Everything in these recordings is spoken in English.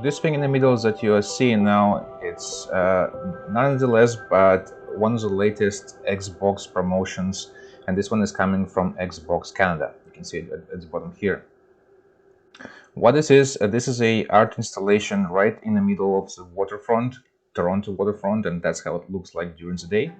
This thing in the middle that you are seeing now, it's nonetheless but one of the latest Xbox promotions, and this one is coming from Xbox Canada. You can see it at the bottom here. What this is a art installation right in the middle of the waterfront, Toronto Waterfront, and that's how it looks like during the day.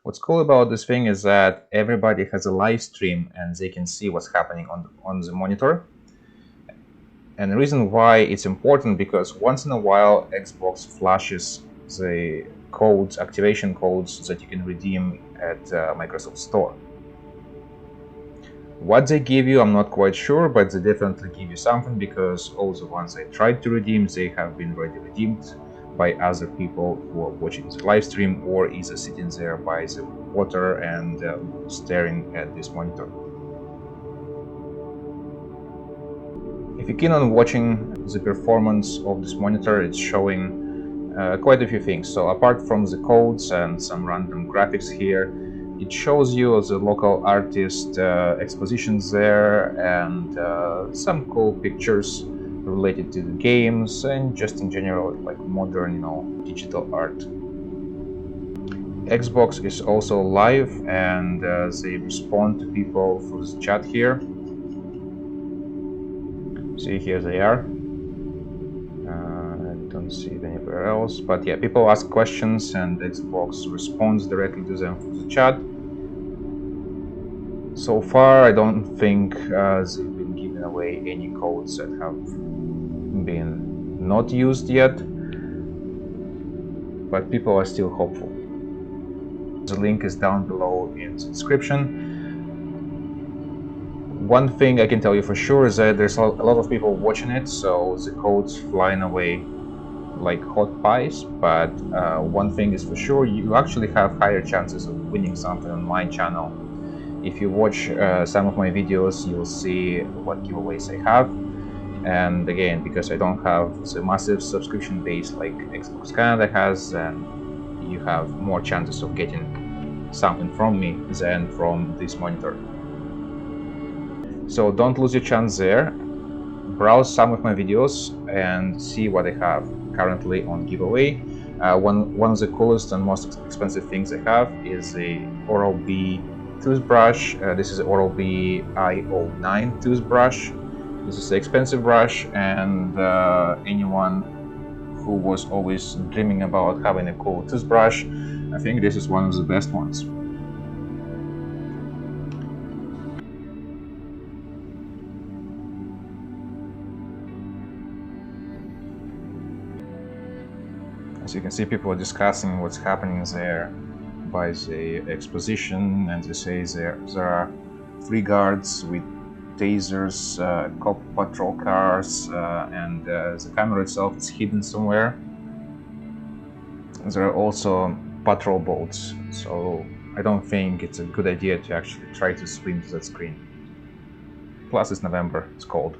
What's cool about this thing is that everybody has a live stream and they can see what's happening on the monitor. And the reason why it's important, because once in a while Xbox flashes the codes, activation codes that you can redeem at Microsoft Store. What they give you, I'm not quite sure, but they definitely give you something, because all the ones I tried to redeem, they have been already redeemed by other people who are watching the live stream or either sitting there by the water and staring at this monitor. If you're keen on watching the performance of this monitor, it's showing quite a few things. So apart from the codes and some random graphics here, it shows you the local artist expositions there and some cool pictures related to the games and just in general like modern, digital art. Xbox is also live and they respond to people through the chat here. See, here they are. I don't see it anywhere else, but yeah, people ask questions and Xbox responds directly to them through the chat. So far, I don't think they've been giving away any codes that have been not used yet, but people are still hopeful. The link is down below in the description. One thing I can tell you for sure is that there's a lot of people watching it, so the code's flying away like hot pies, but one thing is for sure, you actually have higher chances of winning something on my channel. If you watch some of my videos, you'll see what giveaways I have. And again, because I don't have the massive subscription base like Xbox Canada has, then you have more chances of getting something from me than from this monitor. So don't lose your chance there. Browse some of my videos and see what I have currently on giveaway. One of the coolest and most expensive things I have is the Oral-B toothbrush. This is Oral-B i09 toothbrush. This is an expensive brush, and anyone who was always dreaming about having a cool toothbrush, I think this is one of the best ones. As you can see, people are discussing what's happening there by the exposition, and they say there are 3 guards with tasers, cop patrol cars, and the camera itself is hidden somewhere. There are also patrol boats, so I don't think it's a good idea to actually try to swim to that screen. Plus it's November, it's cold.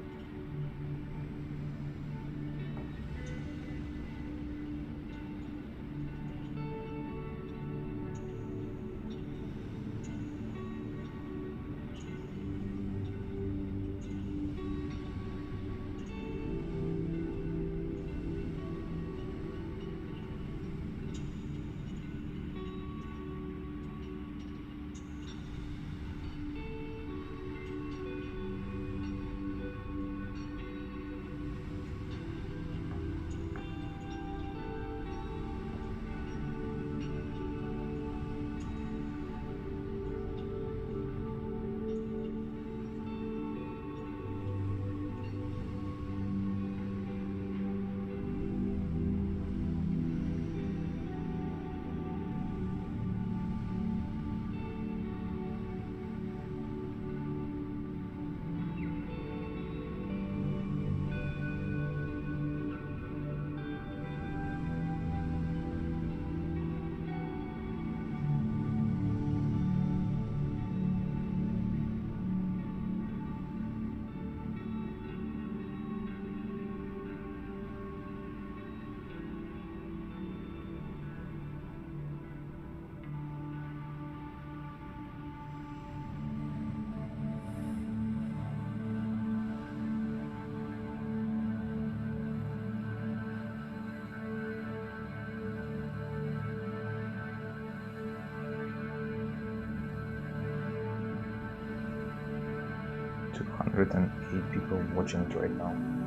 108 people watching it right now.